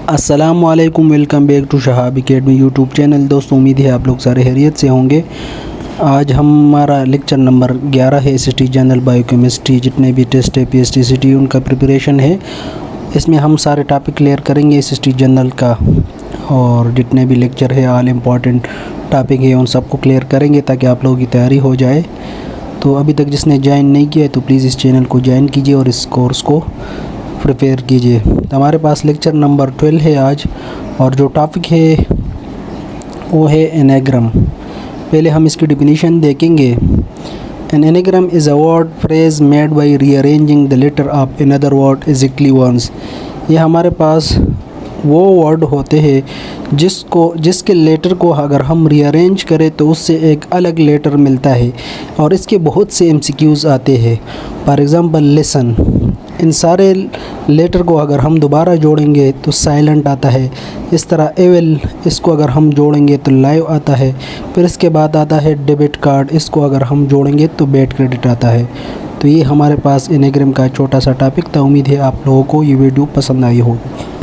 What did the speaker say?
अस्सलामुअलैकुम, welcome back to Shahab academy YouTube channel. दोस्तों, उम्मीद है आप लोग सारे खैरियत से होंगे। आज हमारा लेक्चर नंबर 11 है एसएसटी जनरल बायोकेमिस्ट्री। जितने भी टेस्ट है पीएसटी उनका प्रिपरेशन है। इसमें हम सारे टॉपिक क्लियर करेंगे एसएसटी जनरल का, और जितने भी लेक्चर है ऑल इम्पॉर्टेंट टॉपिक है उन सबको क्लियर करेंगे ताकि आप लोगों की तैयारी हो जाए। तो अभी तक जिसने ज्वाइन नहीं किया है तो प्लीज़ इस चैनल को ज्वाइन कीजिए और इस कोर्स को प्रिपेयर कीजिए। तो हमारे पास लेक्चर नंबर 12 है आज, और जो टॉपिक है वो है एनाग्राम। पहले हम इसकी डिफिनीशन देखेंगे। An anagram is a word phrase made by rearranging the letter of another word equally once. ये हमारे पास वो वर्ड होते हैं जिसके लेटर को अगर हम रीअरेंज करें तो उससे एक अलग लेटर मिलता है, और इसके बहुत से एमसीक्यूज़ आते हैं। फॉर एग्ज़ाम्पल लिसन, इन सारे लेटर को अगर हम दोबारा जोड़ेंगे तो साइलेंट आता है। इस तरह एविल, इसको अगर हम जोड़ेंगे तो लाइव आता है। फिर इसके बाद आता है डेबिट कार्ड, इसको अगर हम जोड़ेंगे तो बैड क्रेडिट आता है। तो ये हमारे पास एनाग्राम का छोटा सा टॉपिक था। उम्मीद है आप लोगों को ये वीडियो पसंद आई होगी।